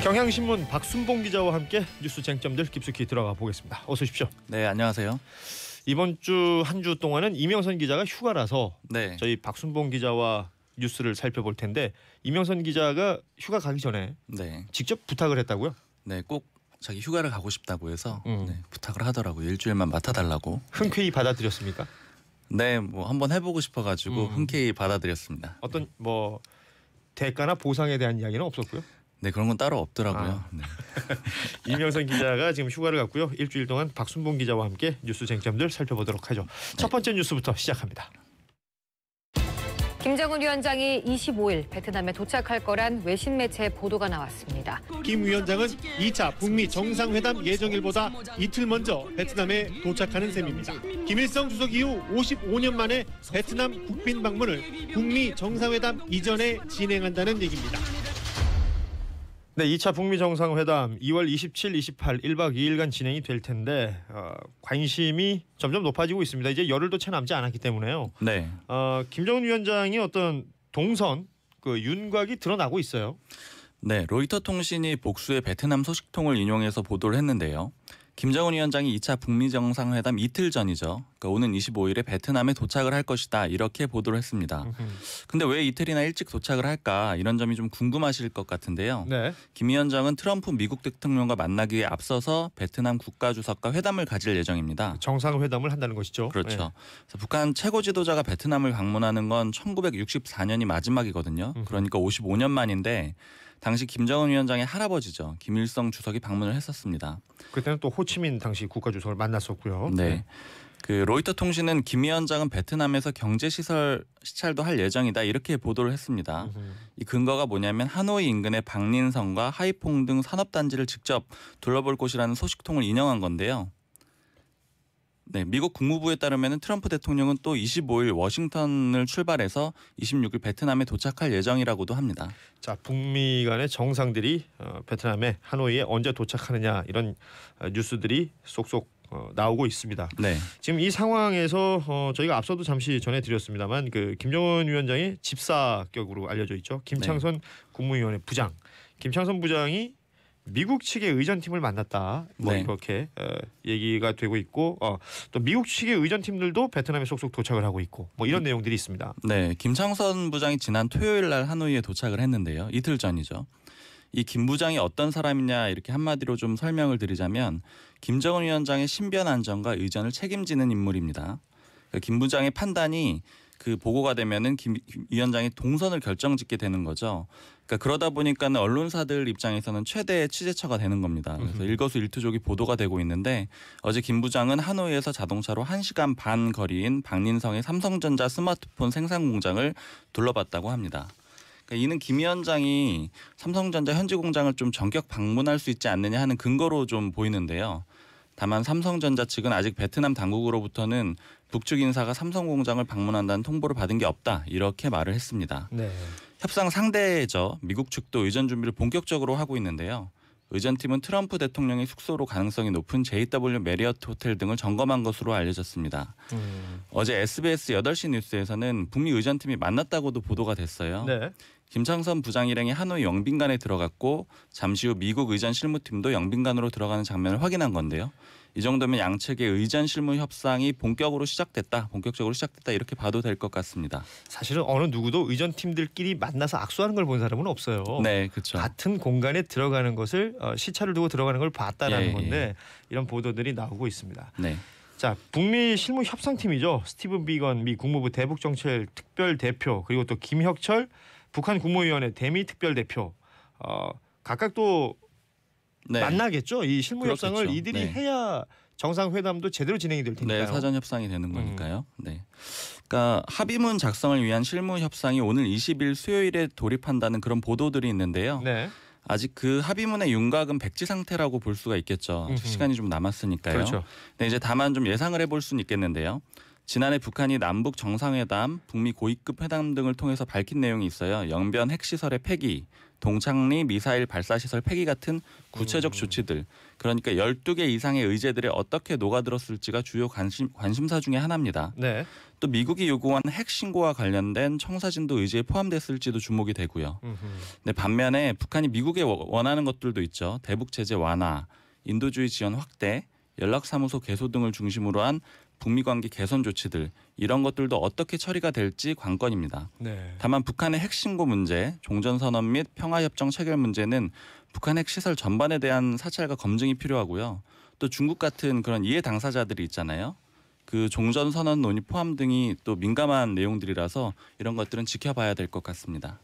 경향신문 박순봉 기자와 함께 뉴스 쟁점들 깊숙이 들어가 보겠습니다. 어서 오십시오. 네, 안녕하세요. 이번 주 한 주 동안은 이명선 기자가 휴가라서 네. 저희 박순봉 기자와 뉴스를 살펴볼 텐데 이명선 기자가 휴가 가기 전에 네. 직접 부탁을 했다고요? 네, 꼭 자기 휴가를 가고 싶다고 해서 부탁을 하더라고요. 일주일만 맡아달라고. 흔쾌히 받아들였습니까? 네, 뭐 한번 해보고 싶어가지고 흔쾌히 받아들였습니다. 어떤 뭐 대가나 보상에 대한 이야기는 없었고요. 네, 그런 건 따로 없더라고요. 네. 이명선 기자가 지금 휴가를 갔고요. 일주일 동안 박순봉 기자와 함께 뉴스 쟁점들 살펴보도록 하죠. 첫 번째 뉴스부터 시작합니다. 김정은 위원장이 25일 베트남에 도착할 거란 외신 매체 보도가 나왔습니다. 김 위원장은 2차 북미 정상회담 예정일보다 이틀 먼저 베트남에 도착하는 셈입니다. 김일성 주석 이후 55년 만에 베트남 국빈 방문을 북미 정상회담 이전에 진행한다는 얘기입니다. 네, 2차 북미 정상회담 2월 27, 28 1박 2일간 진행이 될 텐데 관심이 점점 높아지고 있습니다. 이제 열흘도 채 남지 않았기 때문에요. 네. 김정은 위원장이 어떤 동선 윤곽이 드러나고 있어요. 네, 로이터 통신이 복수의 베트남 소식통을 인용해서 보도를 했는데요. 김정은 위원장이 2차 북미 정상회담 이틀 전이죠. 그러니까 오는 25일에 베트남에 도착을 할 것이다. 이렇게 보도를 했습니다. 근데 왜 이틀이나 일찍 도착을 할까? 이런 점이 좀 궁금하실 것 같은데요. 네. 김 위원장은 트럼프 미국 대통령과 만나기에 앞서서 베트남 국가주석과 회담을 가질 예정입니다. 정상회담을 한다는 것이죠. 그렇죠. 네. 그래서 북한 최고 지도자가 베트남을 방문하는 건 1964년이 마지막이거든요. 그러니까 55년 만인데 당시 김정은 위원장의 할아버지죠. 김일성 주석이 방문을 했었습니다. 그때는 또 호치민 당시 국가주석을 만났었고요. 네. 그 로이터 통신은 김 위원장은 베트남에서 경제시설 시찰도 할 예정이다 이렇게 보도를 했습니다. 이 근거가 뭐냐면 하노이 인근의 박린성과 하이퐁 등 산업단지를 직접 둘러볼 곳이라는 소식통을 인용한 건데요. 네, 미국 국무부에 따르면 트럼프 대통령은 또 25일 워싱턴을 출발해서 26일 베트남에 도착할 예정이라고도 합니다. 자, 북미 간의 정상들이 베트남에 하노이에 언제 도착하느냐 이런 뉴스들이 쏙쏙 나오고 있습니다. 네. 지금 이 상황에서 저희가 앞서도 잠시 전해드렸습니다만 그 김정은 위원장의 집사격으로 알려져 있죠. 김창선 국무위원회 부장. 김창선 부장이 미국 측의 의전팀을 만났다. 뭐 이렇게 얘기가 되고 있고 또 미국 측의 의전팀들도 베트남에 속속 도착을 하고 있고 뭐 이런 내용들이 있습니다. 네, 김창선 부장이 지난 토요일 날 하노이에 도착을 했는데요. 이틀 전이죠. 이 김 부장이 어떤 사람이냐 이렇게 한마디로 좀 설명을 드리자면 김정은 위원장의 신변 안전과 의전을 책임지는 인물입니다. 김 부장의 판단이 그 보고가 되면은 김 위원장이 동선을 결정짓게 되는 거죠. 그러니까 그러다 보니까는 언론사들 입장에서는 최대의 취재처가 되는 겁니다. 그래서 일거수일투족이 보도가 되고 있는데 어제 김 부장은 하노이에서 자동차로 1시간 반 거리인 박린성의 삼성전자 스마트폰 생산 공장을 둘러봤다고 합니다. 그러니까 이는 김 위원장이 삼성전자 현지 공장을 좀 전격 방문할 수 있지 않느냐 하는 근거로 좀 보이는데요. 다만 삼성전자 측은 아직 베트남 당국으로부터는 북측 인사가 삼성 공장을 방문한다는 통보를 받은 게 없다 이렇게 말을 했습니다. 네. 협상 상대죠. 미국 측도 의전 준비를 본격적으로 하고 있는데요. 의전팀은 트럼프 대통령의 숙소로 가능성이 높은 JW 메리어트 호텔 등을 점검한 것으로 알려졌습니다. 어제 SBS 8시 뉴스에서는 북미 의전팀이 만났다고도 보도가 됐어요. 네. 김창선 부장 일행이 하노이 영빈관에 들어갔고 잠시 후 미국 의전 실무팀도 영빈관으로 들어가는 장면을 확인한 건데요. 이 정도면 양측의 의전 실무 협상이 본격적으로 시작됐다 이렇게 봐도 될 것 같습니다. 사실은 어느 누구도 의전팀들끼리 만나서 악수하는 걸 본 사람은 없어요. 네, 그렇죠. 같은 공간에 들어가는 것을 시차를 두고 들어가는 걸 봤다라는 건데 이런 보도들이 나오고 있습니다. 네. 자, 북미 실무 협상팀이죠. 스티븐 비건 미 국무부 대북정책 특별 대표 그리고 또 김혁철 북한 국무위원회 대미 특별 대표 각각 또 만나겠죠. 이 실무 협상을 이들이 해야 정상회담도 제대로 진행이 될 테니까요. 네, 사전 협상이 되는 거니까요. 네. 그러니까 합의문 작성을 위한 실무 협상이 오늘 20일 수요일에 돌입한다는 그런 보도들이 있는데요. 네. 아직 그 합의문의 윤곽은 백지 상태라고 볼 수가 있겠죠. 시간이 좀 남았으니까요. 그렇죠. 네, 이제 다만 좀 예상을 해볼 수는 있겠는데요. 지난해 북한이 남북 정상회담, 북미 고위급 회담 등을 통해서 밝힌 내용이 있어요. 영변 핵시설의 폐기, 동창리 미사일 발사시설 폐기 같은 구체적 조치들. 그러니까 12개 이상의 의제들에 어떻게 녹아들었을지가 주요 관심사 중에 하나입니다. 네. 또 미국이 요구한 핵 신고와 관련된 청사진도 의제에 포함됐을지도 주목이 되고요. 네, 반면에 북한이 미국에 원하는 것들도 있죠. 대북 제재 완화, 인도주의 지원 확대, 연락사무소 개소 등을 중심으로 한 북미 관계 개선 조치들 이런 것들도 어떻게 처리가 될지 관건입니다. 네. 다만 북한의 핵 신고 문제, 종전선언 및 평화협정 체결 문제는 북한 핵 시설 전반에 대한 사찰과 검증이 필요하고요. 또 중국 같은 그런 이해 당사자들이 있잖아요. 그 종전선언 논의 포함 등이 또 민감한 내용들이라서 이런 것들은 지켜봐야 될 것 같습니다.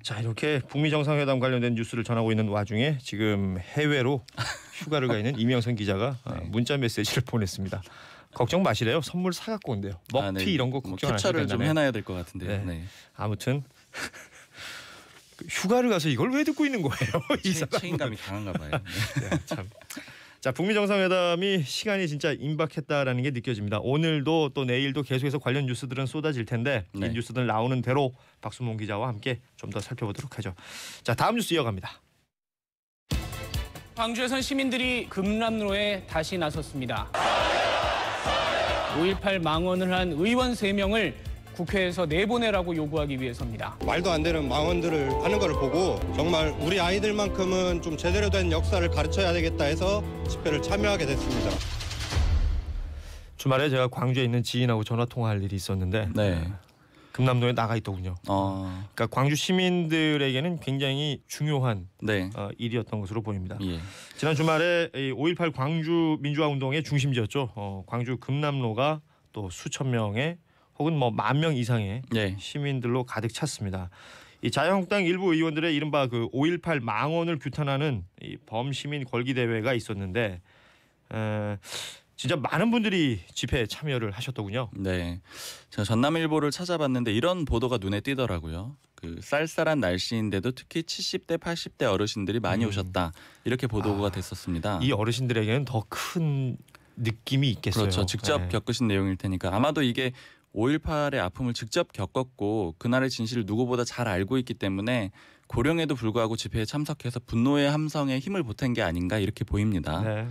자, 이렇게 북미 정상회담 관련된 뉴스를 전하고 있는 와중에 지금 해외로 휴가를 가 있는 이명선 기자가 네. 문자 메시지를 보냈습니다. 걱정 마시래요. 선물 사갖고 온대요. 먹튀 네. 이런 거 뭐 걱정 안 하셔도 캡처를 좀 된다네요. 해놔야 될 것 같은데요. 네. 네. 아무튼 휴가를 가서 이걸 왜 듣고 있는 거예요? 이 사람 책임감이 강한가 봐요. 네, 참. 자, 북미 정상회담이 시간이 진짜 임박했다라는 게 느껴집니다. 오늘도 또 내일도 계속해서 관련 뉴스들은 쏟아질 텐데 네. 이 뉴스들 나오는 대로 박수몽 기자와 함께 좀 더 살펴보도록 하죠. 자, 다음 뉴스 이어갑니다. 광주에선 시민들이 금남로에 다시 나섰습니다. 5.18 망언을 한 의원 3명을 국회에서 내보내라고 요구하기 위해서입니다. 말도 안 되는 망언들을 하는 걸 보고 정말 우리 아이들만큼은 좀 제대로 된 역사를 가르쳐야 되겠다 해서 집회를 참여하게 됐습니다. 주말에 제가 광주에 있는 지인하고 전화 통화할 일이 있었는데 네. 금남로에 나가 있더군요. 그러니까 광주 시민들에게는 굉장히 중요한 네. 일이었던 것으로 보입니다. 예. 지난 주말에 5.18 광주 민주화 운동의 중심지였죠. 광주 금남로가 또 수천 명의 혹은 뭐 10,000명 이상의 예. 시민들로 가득 찼습니다. 이 자유한국당 일부 의원들의 이른바 그 5.18 망언을 규탄하는 이 범시민 걸기 대회가 있었는데 진짜 많은 분들이 집회에 참여를 하셨더군요. 네. 제가 전남일보를 찾아봤는데 이런 보도가 눈에 띄더라고요. 그 쌀쌀한 날씨인데도 특히 70대, 80대 어르신들이 많이 오셨다. 이렇게 보도가 됐었습니다. 이 어르신들에게는 더 큰 느낌이 있겠어요. 그렇죠. 직접 네. 겪으신 내용일 테니까 아마도 이게 5.18의 아픔을 직접 겪었고 그날의 진실을 누구보다 잘 알고 있기 때문에 고령에도 불구하고 집회에 참석해서 분노의 함성에 힘을 보탠 게 아닌가 이렇게 보입니다. 네.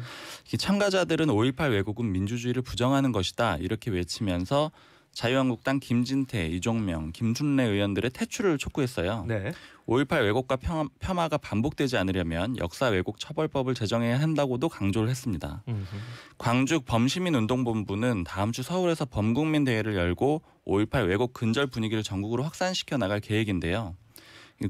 이 참가자들은 5.18 왜곡은 민주주의를 부정하는 것이다 이렇게 외치면서 자유한국당 김진태, 이종명, 김순례 의원들의 퇴출을 촉구했어요. 네. 5.18 왜곡과 폄하가 반복되지 않으려면 역사 왜곡 처벌법을 제정해야 한다고도 강조를 했습니다. 광주 범시민운동본부는 다음 주 서울에서 범국민 대회를 열고 5.18 왜곡 근절 분위기를 전국으로 확산시켜 나갈 계획인데요.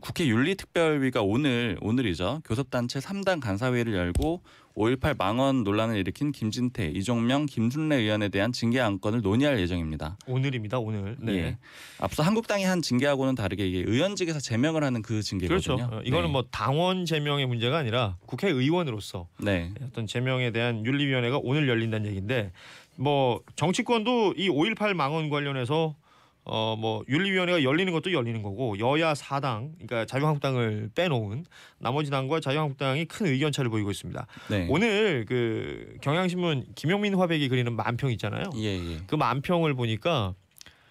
국회 윤리특별위가 오늘이죠. 교섭단체 3당 간사회의를 열고 5.18 망언 논란을 일으킨 김진태, 이종명, 김순례 의원에 대한 징계 안건을 논의할 예정입니다. 오늘입니다. 오늘. 네. 예. 앞서 한국당이 한 징계하고는 다르게 이게 의원직에서 제명을 하는 그 징계거든요. 그렇죠. 이거는 네. 뭐 당원 제명의 문제가 아니라 국회의원으로서 네. 어떤 제명에 대한 윤리위원회가 오늘 열린다는 얘기인데 뭐 정치권도 이 5.18 망언 관련해서 뭐 윤리위원회가 열리는 것도 열리는 거고 여야 4당 그러니까 자유한국당을 빼놓은 나머지 당과 자유한국당이 큰 의견 차를 보이고 있습니다. 네. 오늘 그 경향신문 김용민 화백이 그리는 만평 있잖아요. 예. 그 만평을 보니까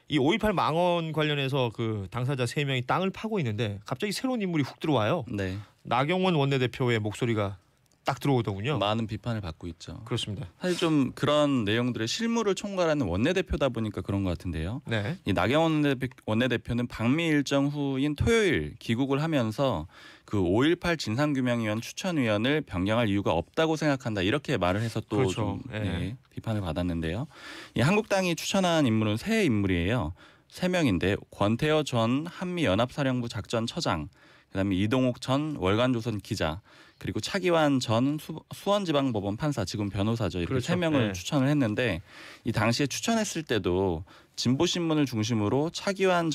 이 5.18 망언 관련해서 그 당사자 3명이 땅을 파고 있는데 갑자기 새로운 인물이 훅 들어와요. 네. 나경원 원내대표의 목소리가 딱 들어오더군요. 많은 비판을 받고 있죠. 그렇습니다. 사실 좀 그런 내용들의 실무를 총괄하는 원내대표다 보니까 그런 것 같은데요. 네. 이 나경원 원내대표는 방미 일정 후인 토요일 귀국을 하면서 그 5.18 진상규명위원 추천위원을 변경할 이유가 없다고 생각한다 이렇게 말을 해서 또 그렇죠. 좀 네. 비판을 받았는데요. 이 한국당이 추천한 인물은 세 인물이에요. 3명인데 권태호 전 한미연합사령부 작전처장, 그다음에 이동욱 전 월간조선 기자, 그리고 차기환 전 수원지방법원 판사, 지금 변호사죠. 이렇게 그렇죠. 3명을 네. 추천을 했는데 이 당시에 추천했을 때도 진보신문을 중심으로 차기환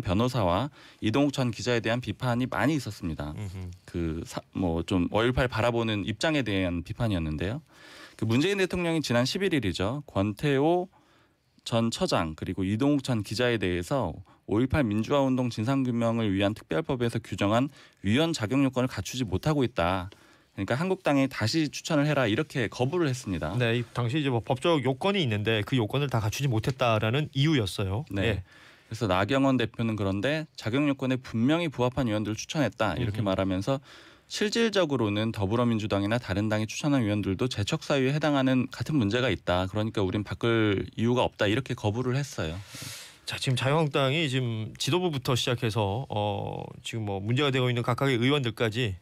변호사와 이동욱 전 기자에 대한 비판이 많이 있었습니다. 뭐 좀 5.18 바라보는 입장에 대한 비판이었는데요. 그 문재인 대통령이 지난 11일이죠. 권태호 전 처장 그리고 이동욱 전 기자에 대해서 5.18 민주화운동 진상규명을 위한 특별법에서 규정한 위헌 자격 요건을 갖추지 못하고 있다. 그러니까 한국당에 다시 추천을 해라 이렇게 거부를 했습니다. 네, 당시 이제 뭐 법적 요건이 있는데 그 요건을 다 갖추지 못했다라는 이유였어요. 네. 예. 그래서 나경원 대표는 그런데 자격 요건에 분명히 부합한 의원들을 추천했다 이렇게 말하면서 실질적으로는 더불어민주당이나 다른 당이 추천한 의원들도 재척 사유에 해당하는 같은 문제가 있다. 그러니까 우린 바꿀 이유가 없다 이렇게 거부를 했어요. 자, 지금 자유한국당이 지금 지도부부터 시작해서 지금 뭐 문제가 되고 있는 각각의 의원들까지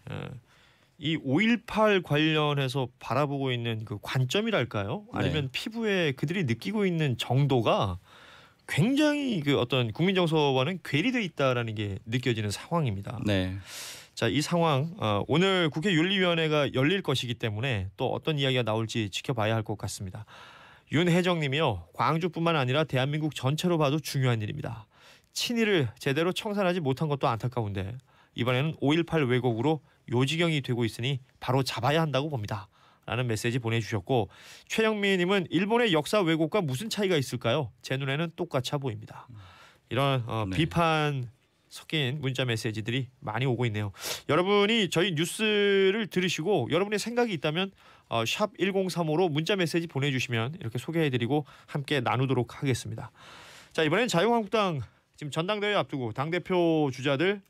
이 5.18 관련해서 바라보고 있는 그 관점이랄까요? 아니면 피부에 그들이 느끼고 있는 정도가 굉장히 그 어떤 국민 정서와는 괴리돼 있다라는 게 느껴지는 상황입니다. 네. 자, 이 상황 오늘 국회 윤리위원회가 열릴 것이기 때문에 또 어떤 이야기가 나올지 지켜봐야 할 것 같습니다. 윤혜정님이요. 광주뿐만 아니라 대한민국 전체로 봐도 중요한 일입니다. 친일을 제대로 청산하지 못한 것도 안타까운데 이번에는 5.18 왜곡으로 요지경이 되고 있으니 바로 잡아야 한다고 봅니다. 라는 메시지 보내주셨고 최영미님은 일본의 역사 왜곡과 무슨 차이가 있을까요? 제 눈에는 똑같아 보입니다. 이런 네. 비판 섞인 문자 메시지들이 많이 오고 있네요. 여러분이 저희 뉴스를 들으시고 여러분의 생각이 있다면 샵 1035로 문자 메시지 보내주시면 이렇게 소개해드리고 함께 나누도록 하겠습니다. 자, 이번엔 자유한국당 지금 전당대회 앞두고 당대표 주자들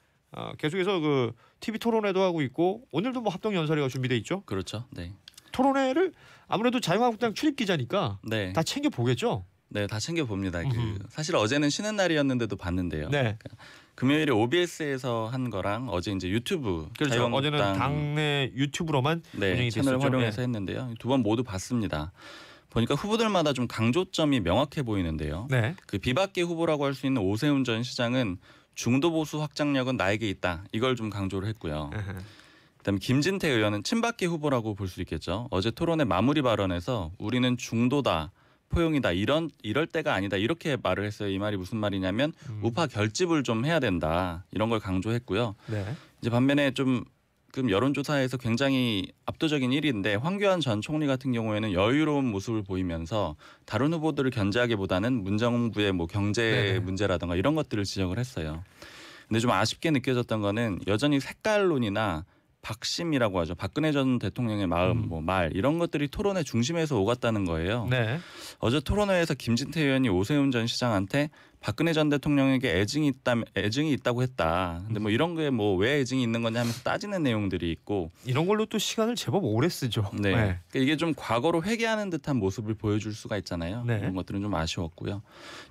계속해서 그 TV 토론회도 하고 있고 오늘도 뭐 합동 연설회가 준비돼 있죠. 그렇죠. 네. 토론회를 아무래도 자유한국당 출입 기자니까 네. 다 챙겨 보겠죠. 네, 다 챙겨 봅니다. 사실 어제는 쉬는 날이었는데도 봤는데요. 네. 금요일에 OBS에서 한 거랑 어제 이제 유튜브 그렇죠. 자유한국당 어제는 당내 유튜브로만 네, 운영이 채널 됐었죠. 활용해서 네. 했는데요. 두 번 모두 봤습니다. 보니까 후보들마다 좀 강조점이 명확해 보이는데요. 네. 그 비박계 후보라고 할 수 있는 오세훈 전 시장은 중도 보수 확장력은 나에게 있다. 이걸 좀 강조를 했고요. 그다음에 김진태 의원은 친박계 후보라고 볼 수 있겠죠. 어제 토론회 마무리 발언에서 우리는 중도다. 포용이다 이럴 때가 아니다 이렇게 말을 했어요. 이 말이 무슨 말이냐면 우파 결집을 좀 해야 된다 이런 걸 강조했고요. 네. 이제 반면에 좀 여론조사에서 굉장히 압도적인 1위인데 황교안 전 총리 같은 경우에는 여유로운 모습을 보이면서 다른 후보들을 견제하기보다는 문정부의 뭐 경제 네네. 문제라든가 이런 것들을 지적을 했어요. 근데 좀 아쉽게 느껴졌던 거는 여전히 색깔론이나 박심이라고 하죠. 박근혜 전 대통령의 마음, 뭐 말 이런 것들이 토론의 중심에서 오갔다는 거예요. 네. 어제 토론회에서 김진태 의원이 오세훈 전 시장한테 박근혜 전 대통령에게 애증이 있다고 했다. 근데 뭐 이런 게 뭐 왜 애증이 있는 거냐 하면서 따지는 내용들이 있고 이런 걸로 또 시간을 제법 오래 쓰죠. 네. 그러니까 이게 좀 과거로 회귀하는 듯한 모습을 보여줄 수가 있잖아요. 네. 이런 것들은 좀 아쉬웠고요.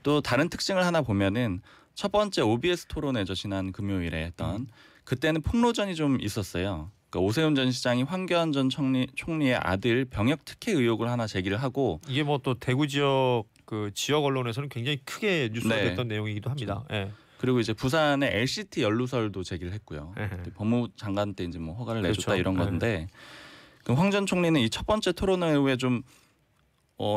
또 다른 특징을 하나 보면은 첫 번째 OBS 토론회죠. 지난 금요일에 했던 그때는 폭로전이 좀 있었어요. 그러니까 오세훈 전 시장이 황교안 전 총리의 아들 병역 특혜 의혹을 하나 제기를 하고 이게 뭐 또 대구 지역 그 지역 언론에서는 굉장히 크게 뉴스가 네. 됐던 내용이기도 합니다. 예. 그리고 이제 부산의 LCT 연루설도 제기를 했고요. 에헤. 법무부 장관 때 이제 뭐 허가를 내줬다 그렇죠. 이런 건데 그 황 전 총리는 이 첫 번째 토론회 후에 좀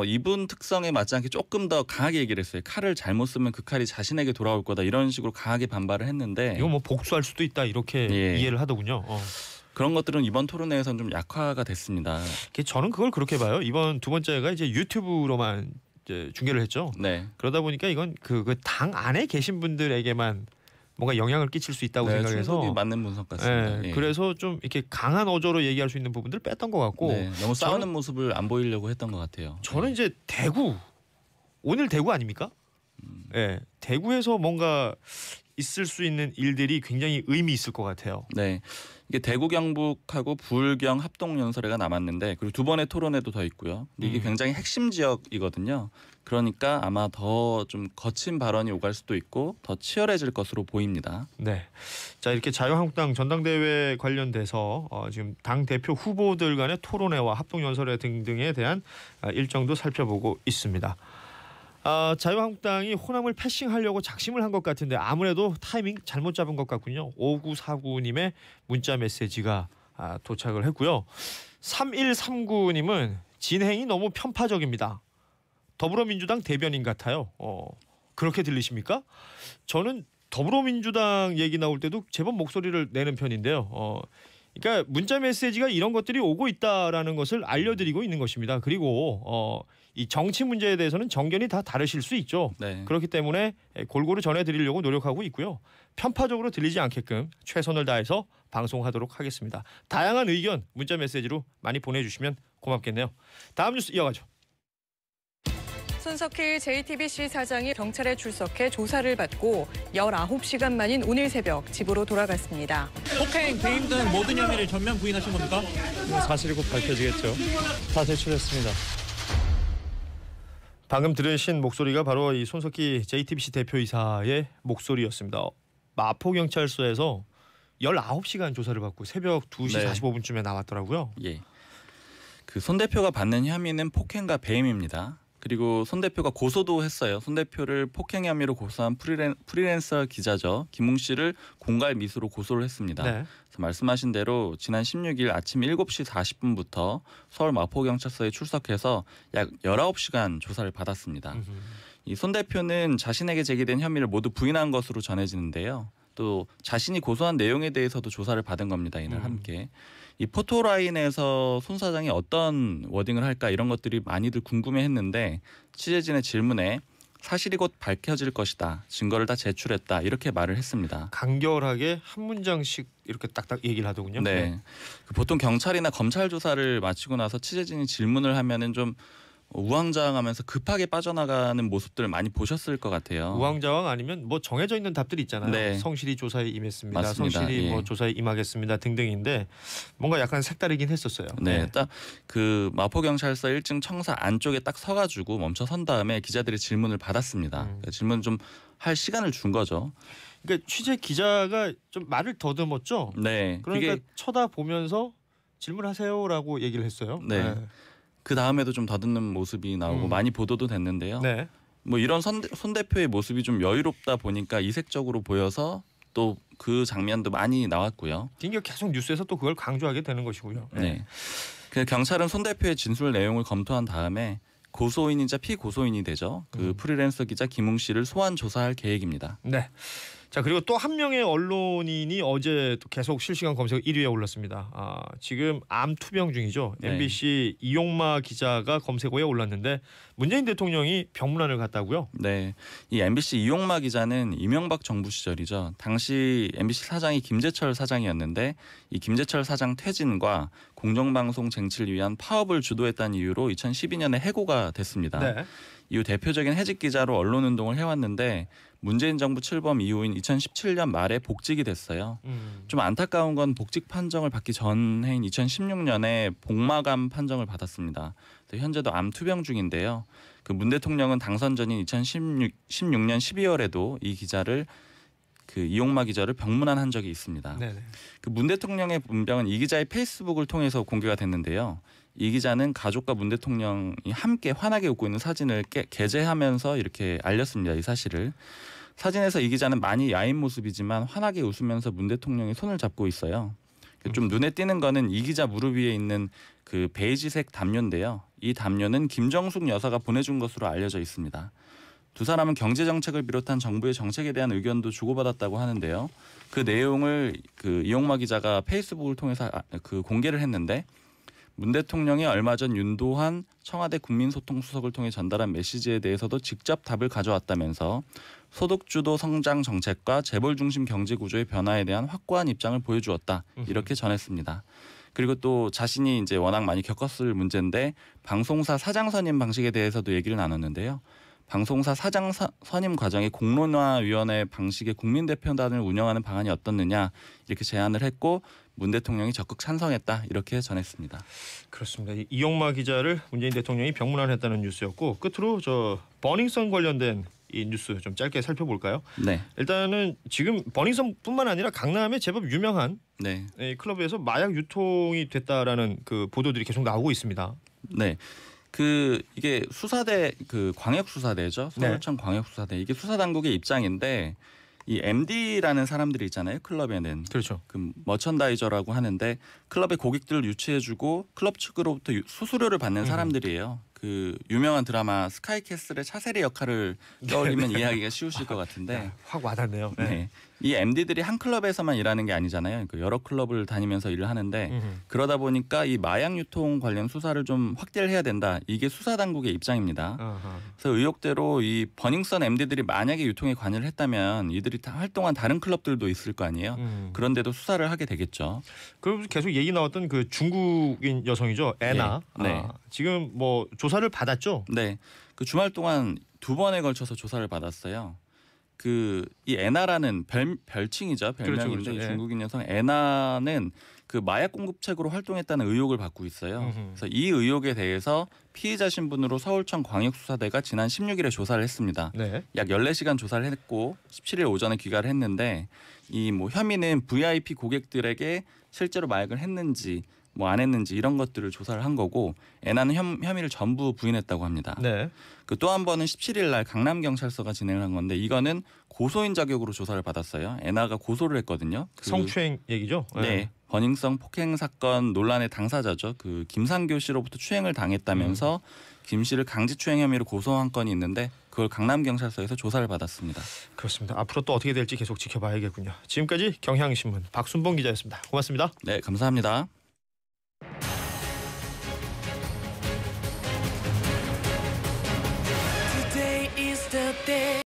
이분 특성에 맞지 않게 조금 더 강하게 얘기를 했어요. 칼을 잘못 쓰면 그 칼이 자신에게 돌아올 거다 이런 식으로 강하게 반발을 했는데 이거 뭐 복수할 수도 있다 이렇게 예. 이해를 하더군요. 그런 것들은 이번 토론회에서는 좀 약화가 됐습니다. 저는 그걸 그렇게 봐요. 이번 두 번째가 이제 유튜브로만 이제 중계를 했죠. 네. 그러다 보니까 이건 그 당 안에 계신 분들에게만 뭔가 영향을 끼칠 수 있다고 네, 생각해서 충분히 맞는 분석 같습니다. 예, 예. 그래서 좀 이렇게 강한 어조로 얘기할 수 있는 부분들을 뺐던 것 같고 네, 너무 싸우는 모습을 안 보이려고 했던 것 같아요. 저는 이제 대구 오늘 대구 아닙니까? 예, 대구에서 뭔가 있을 수 있는 일들이 굉장히 의미 있을 것 같아요. 네. 이게 대구 경북하고 불경 합동 연설회가 남았는데 그리고 두 번의 토론회도 더 있고요. 근데 이게 굉장히 핵심 지역이거든요. 그러니까 아마 더 좀 거친 발언이 오갈 수도 있고 더 치열해질 것으로 보입니다. 네. 자, 이렇게 자유한국당 전당대회 관련돼서 지금 당 대표 후보들 간의 토론회와 합동 연설회 등등에 대한 일정도 살펴보고 있습니다. 자유한국당이 호남을 패싱하려고 작심을 한 것 같은데 아무래도 타이밍 잘못 잡은 것 같군요. 5949님의 문자 메시지가 도착을 했고요. 3139님은 진행이 너무 편파적입니다. 더불어민주당 대변인 같아요. 그렇게 들리십니까? 저는 더불어민주당 얘기 나올 때도 제법 목소리를 내는 편인데요. 그러니까 문자 메시지가 이런 것들이 오고 있다라는 것을 알려드리고 있는 것입니다. 그리고 이 정치 문제에 대해서는 정견이 다 다르실 수 있죠. 네. 그렇기 때문에 골고루 전해드리려고 노력하고 있고요. 편파적으로 들리지 않게끔 최선을 다해서 방송하도록 하겠습니다. 다양한 의견 문자 메시지로 많이 보내주시면 고맙겠네요. 다음 뉴스 이어가죠. 손석희 JTBC 사장이 경찰에 출석해 조사를 받고 19시간 만인 오늘 새벽 집으로 돌아갔습니다. 폭행, 배임 등 모든 혐의를 전면 부인하신 겁니까? 사실이 곧 밝혀지겠죠. 다 제출했습니다. 방금 들으신 목소리가 바로 이 손석희 JTBC 대표이사의 목소리였습니다. 마포경찰서에서 19시간 조사를 받고 새벽 2시 네. 45분쯤에 나왔더라고요. 예. 그 손 대표가 받는 혐의는 폭행과 배임입니다. 그리고 손 대표가 고소도 했어요. 손 대표를 폭행 혐의로 고소한 프리랜서 기자죠. 김웅 씨를 공갈 미수로 고소를 했습니다. 네. 그래서 말씀하신 대로 지난 16일 아침 7시 40분부터 서울 마포경찰서에 출석해서 약 19시간 조사를 받았습니다. 이 손 대표는 자신에게 제기된 혐의를 모두 부인한 것으로 전해지는데요. 또 자신이 고소한 내용에 대해서도 조사를 받은 겁니다. 이날 함께. 이 포토라인에서 손 사장이 어떤 워딩을 할까 이런 것들이 많이들 궁금해했는데 취재진의 질문에 사실이 곧 밝혀질 것이다. 증거를 다 제출했다. 이렇게 말을 했습니다. 간결하게 한 문장씩 이렇게 딱딱 얘기를 하더군요. 네. 보통 경찰이나 검찰 조사를 마치고 나서 취재진이 질문을 하면은 좀 우왕좌왕하면서 급하게 빠져나가는 모습들을 많이 보셨을 것 같아요. 우왕좌왕 아니면 뭐 정해져 있는 답들이 있잖아요. 네. 성실히 조사에 임했습니다. 맞습니다. 성실히 예. 뭐 조사에 임하겠습니다 등등인데 뭔가 약간 색다르긴 했었어요. 네, 딱 그 마포경찰서 1층 청사 안쪽에 딱 서가지고 멈춰 선 다음에 기자들의 질문을 받았습니다. 그러니까 질문 좀 할 시간을 준 거죠. 그러니까 취재 기자가 좀 말을 더듬었죠. 네, 그러니까 그게 쳐다보면서 질문하세요라고 얘기를 했어요. 네. 그 다음에도 좀 더듬는 모습이 나오고 많이 보도도 됐는데요. 네. 뭐 이런 손 대표의 모습이 좀 여유롭다 보니까 이색적으로 보여서 또 그 장면도 많이 나왔고요. 그러니까 계속 뉴스에서 또 그걸 강조하게 되는 것이고요. 네. 그 경찰은 손 대표의 진술 내용을 검토한 다음에 고소인이자 피고소인이 되죠. 그 프리랜서 기자 김웅 씨를 소환 조사할 계획입니다. 네. 자 그리고 또 한 명의 언론인이 어제 또 계속 실시간 검색 1위에 올랐습니다. 지금 암 투병 중이죠. 네. MBC 이용마 기자가 검색어에 올랐는데 문재인 대통령이 병문안을 갔다고요? 네, 이 MBC 이용마 기자는 이명박 정부 시절이죠. 당시 MBC 사장이 김재철 사장이었는데 이 김재철 사장 퇴진과 공정방송 쟁취를 위한 파업을 주도했다는 이유로 2012년에 해고가 됐습니다. 네. 이후 대표적인 해직 기자로 언론운동을 해왔는데 문재인 정부 출범 이후인 2017년 말에 복직이 됐어요. 좀 안타까운 건 복직 판정을 받기 전해인 2016년에 복마감 판정을 받았습니다. 현재도 암 투병 중인데요. 그 문 대통령은 당선 전인 2016년 12월에도 이 기자를 그 이용마 기자를 병문안한 적이 있습니다. 네네. 그 문 대통령의 문병은 이 기자의 페이스북을 통해서 공개가 됐는데요. 이 기자는 가족과 문 대통령이 함께 환하게 웃고 있는 사진을 게재하면서 이렇게 알렸습니다. 이 사실을. 사진에서 이 기자는 많이 야인 모습이지만 환하게 웃으면서 문 대통령이 손을 잡고 있어요. 좀 눈에 띄는 거는 이 기자 무릎 위에 있는 그 베이지색 담요인데요. 이 담요는 김정숙 여사가 보내준 것으로 알려져 있습니다. 두 사람은 경제 정책을 비롯한 정부의 정책에 대한 의견도 주고받았다고 하는데요. 그 내용을 그 이용마 기자가 페이스북을 통해서 그 공개를 했는데 문 대통령이 얼마 전 윤도한 청와대 국민소통수석을 통해 전달한 메시지에 대해서도 직접 답을 가져왔다면서 소득주도 성장 정책과 재벌 중심 경제 구조의 변화에 대한 확고한 입장을 보여주었다. 이렇게 전했습니다. 그리고 또 자신이 이제 워낙 많이 겪었을 문제인데 방송사 사장 선임 방식에 대해서도 얘기를 나눴는데요. 방송사 사장 선임 과정의 공론화위원회 방식의 국민대표단을 운영하는 방안이 어떻느냐 이렇게 제안을 했고 문 대통령이 적극 찬성했다 이렇게 전했습니다. 그렇습니다. 이용마 기자를 문재인 대통령이 병문안했다는 뉴스였고 끝으로 저 버닝썬 관련된 이 뉴스 좀 짧게 살펴볼까요? 네. 일단은 지금 버닝썬뿐만 아니라 강남에 제법 유명한 네. 클럽에서 마약 유통이 됐다라는 그 보도들이 계속 나오고 있습니다. 네. 그 이게 수사대 그 광역수사대죠. 서울청 광역수사대. 이게 수사당국의 입장인데 이 MD라는 사람들이 있잖아요. 클럽에는. 그렇죠. 그 머천다이저라고 하는데 클럽의 고객들을 유치해주고 클럽 측으로부터 수수료를 받는 사람들이에요. 그 유명한 드라마 스카이캐슬의 차세리 역할을 떠올리면 이해하기가 쉬우실 것 같은데 확 와닿네요. 네. 이 MD들이 한 클럽에서만 일하는 게 아니잖아요. 그 여러 클럽을 다니면서 일을 하는데 그러다 보니까 이 마약 유통 관련 수사를 좀 확대를 해야 된다. 이게 수사 당국의 입장입니다. 그래서 의혹대로 이 버닝썬 MD들이 만약에 유통에 관여를 했다면 이들이 활동한 다른 클럽들도 있을 거 아니에요. 그런데도 수사를 하게 되겠죠. 그럼 계속 얘기 나왔던 그 중국인 여성이죠, 애나. 네. 지금 뭐 조사를 받았죠? 네. 그 주말 동안 2번에 걸쳐서 조사를 받았어요. 그 이 애나라는 별칭이죠. 별명인데 그렇죠. 이 예. 중국인 여성 애나는 그 마약 공급책으로 활동했다는 의혹을 받고 있어요. 그래서 이 의혹에 대해서 피의자 신분으로 서울청 광역수사대가 지난 16일에 조사를 했습니다. 네. 약 14시간 조사를 했고 17일 오전에 귀가를 했는데 이 뭐 혐의는 VIP 고객들에게 실제로 마약을 했는지 뭐 안 했는지 이런 것들을 조사를 한 거고 애나는 혐의를 전부 부인했다고 합니다. 네. 그 또 한 번은 17일 날 강남경찰서가 진행을 한 건데 이거는 고소인 자격으로 조사를 받았어요. 애나가 고소를 했거든요. 성추행 얘기죠? 네. 버닝썬 폭행 사건 논란의 당사자죠. 그 김상교 씨로부터 추행을 당했다면서 김 씨를 강제추행 혐의로 고소한 건이 있는데 그걸 강남경찰서에서 조사를 받았습니다. 그렇습니다. 앞으로 또 어떻게 될지 계속 지켜봐야겠군요. 지금까지 경향신문 박순봉 기자였습니다. 고맙습니다. 네, 감사합니다.